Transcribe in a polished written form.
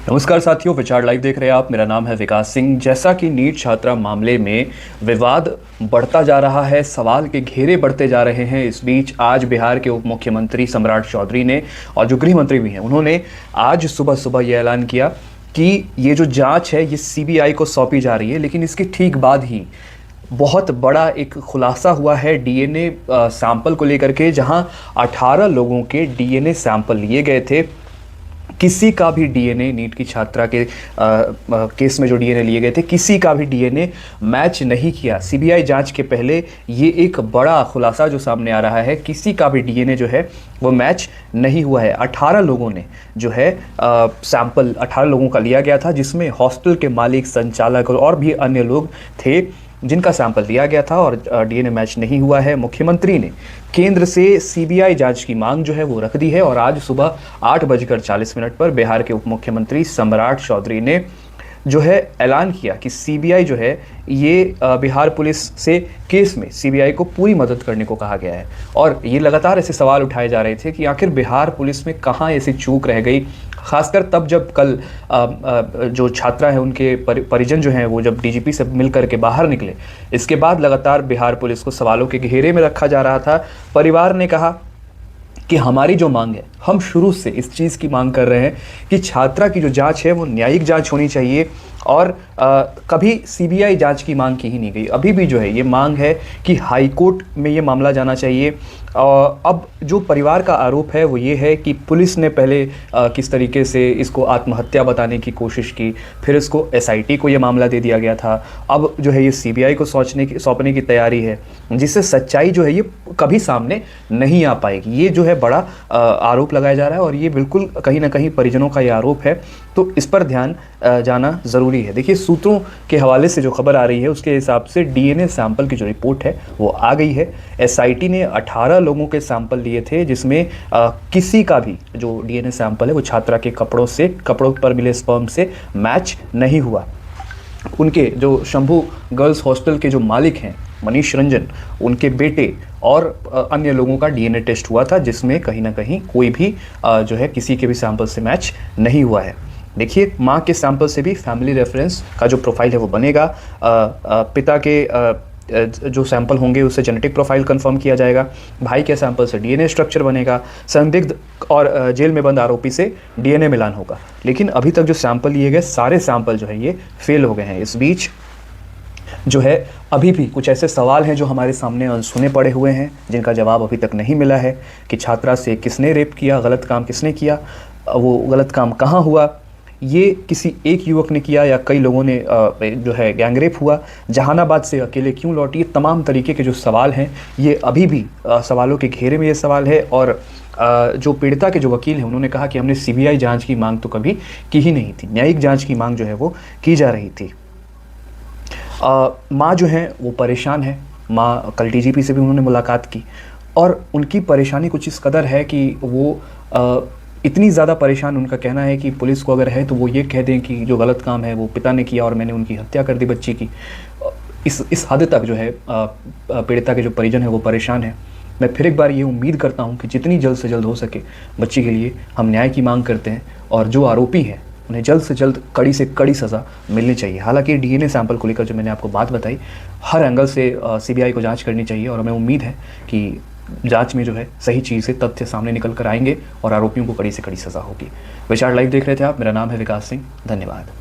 नमस्कार साथियों, विचार लाइव देख रहे हैं आप। मेरा नाम है विकास सिंह। जैसा कि नीट छात्रा मामले में विवाद बढ़ता जा रहा है, सवाल के घेरे बढ़ते जा रहे हैं, इस बीच आज बिहार के उप मुख्यमंत्री सम्राट चौधरी ने और जो गृह मंत्री भी हैं, उन्होंने आज सुबह सुबह ये ऐलान किया कि ये जो जांच है ये सीबीआई को सौंपी जा रही है। लेकिन इसके ठीक बाद ही बहुत बड़ा एक खुलासा हुआ है डीएनए सैंपल को लेकर के, जहां 18 लोगों के डीएनए सैंपल लिए गए थे। किसी का भी डीएनए, नीट की छात्रा के केस में जो डीएनए लिए गए थे, किसी का भी डीएनए मैच नहीं किया। सीबीआई जांच के पहले ये एक बड़ा खुलासा जो सामने आ रहा है, किसी का भी डीएनए जो है वो मैच नहीं हुआ है। 18 लोगों ने जो है सैंपल 18 लोगों का लिया गया था, जिसमें हॉस्टल के मालिक, संचालक और भी अन्य लोग थे जिनका सैंपल लिया गया था और डीएनए मैच नहीं हुआ है। मुख्यमंत्री ने केंद्र से सीबीआई जांच की मांग जो है वो रख दी है और आज सुबह 8:40 पर बिहार के उप मुख्यमंत्री सम्राट चौधरी ने जो है ऐलान किया कि सीबीआई जो है ये बिहार पुलिस से केस में सीबीआई को पूरी मदद करने को कहा गया है। और ये लगातार ऐसे सवाल उठाए जा रहे थे कि आखिर बिहार पुलिस में कहाँ ऐसी चूक रह गई, खासकर तब जब कल जो छात्रा है उनके परिजन जो हैं वो जब डीजीपी से मिल करके बाहर निकले। इसके बाद लगातार बिहार पुलिस को सवालों के घेरे में रखा जा रहा था। परिवार ने कहा कि हमारी जो मांग है, हम शुरू से इस चीज़ की मांग कर रहे हैं कि छात्रा की जो जांच है वो न्यायिक जांच होनी चाहिए और कभी सीबीआई जांच की मांग की ही नहीं गई। अभी भी जो है ये मांग है कि हाई कोर्ट में ये मामला जाना चाहिए। अब जो परिवार का आरोप है वो ये है कि पुलिस ने पहले किस तरीके से इसको आत्महत्या बताने की कोशिश की, फिर इसको एसआईटी को ये मामला दे दिया गया था। अब जो है ये सीबीआई को सौंपने की तैयारी है, जिससे सच्चाई जो है ये कभी सामने नहीं आ पाएगी। ये जो है बड़ा आरोप लगाया जा रहा है और ये बिल्कुल कहीं ना कहीं परिजनों का ये आरोप है, तो इस पर ध्यान जाना ज़रूरी है। देखिए, सूत्रों के हवाले से जो खबर आ रही है उसके हिसाब से डीएनए सैंपल की जो रिपोर्ट है वो आ गई है। एसआईटी ने 18 लोगों के सैंपल लिए थे, जिसमें किसी का भी जो डीएनए सैंपल है वो छात्रा के कपड़ों पर मिले स्पर्म से मैच नहीं हुआ। उनके जो शंभू गर्ल्स हॉस्टल के जो मालिक हैं मनीष रंजन, उनके बेटे और अन्य लोगों का डीएनए टेस्ट हुआ था, जिसमें कहीं ना कहीं कोई भी जो है किसी के भी सैंपल से मैच नहीं हुआ है। देखिए, माँ के सैंपल से भी फैमिली रेफरेंस का जो प्रोफाइल है वो बनेगा। पिता के जो सैंपल होंगे उससे जेनेटिक प्रोफाइल कंफर्म किया जाएगा। भाई के सैंपल से डीएनए स्ट्रक्चर बनेगा। संदिग्ध और जेल में बंद आरोपी से डीएनए मिलान होगा। लेकिन अभी तक जो सैंपल लिए गए सारे सैंपल जो है ये फेल हो गए हैं। इस बीच जो है अभी भी कुछ ऐसे सवाल हैं जो हमारे सामने अनसुने पड़े हुए हैं, जिनका जवाब अभी तक नहीं मिला है कि छात्रा से किसने रेप किया, गलत काम किसने किया, वो गलत काम कहाँ हुआ, ये किसी एक युवक ने किया या कई लोगों ने जो है गैंगरेप हुआ, जहानाबाद से अकेले क्यों लौटी। ये तमाम तरीके के जो सवाल हैं ये अभी भी सवालों के घेरे में ये सवाल है। और जो पीड़िता के जो वकील हैं उन्होंने कहा कि हमने सीबीआई जांच की मांग तो कभी की ही नहीं थी, न्यायिक जांच की मांग जो है वो की जा रही थी। माँ जो है वो परेशान है। माँ कल डीजीपी से भी उन्होंने मुलाकात की और उनकी परेशानी कुछ इस कदर है कि वो इतनी ज़्यादा परेशान, उनका कहना है कि पुलिस को अगर है तो वो ये कह दें कि जो गलत काम है वो पिता ने किया और मैंने उनकी हत्या कर दी बच्ची की। इस हद तक जो है पीड़िता के जो परिजन है वो परेशान है। मैं फिर एक बार ये उम्मीद करता हूँ कि जितनी जल्द से जल्द हो सके बच्ची के लिए हम न्याय की मांग करते हैं और जो आरोपी हैं उन्हें जल्द से जल्द कड़ी से कड़ी सज़ा मिलनी चाहिए। हालांकि डीएनए सैंपल को लेकर जो मैंने आपको बात बताई, हर एंगल से सीबीआई को जांच करनी चाहिए और हमें उम्मीद है कि जांच में जो है सही चीज़ से तथ्य सामने निकल कर आएंगे और आरोपियों को कड़ी से कड़ी सज़ा होगी। विचार लाइव देख रहे थे आप। मेरा नाम है विकास सिंह। धन्यवाद।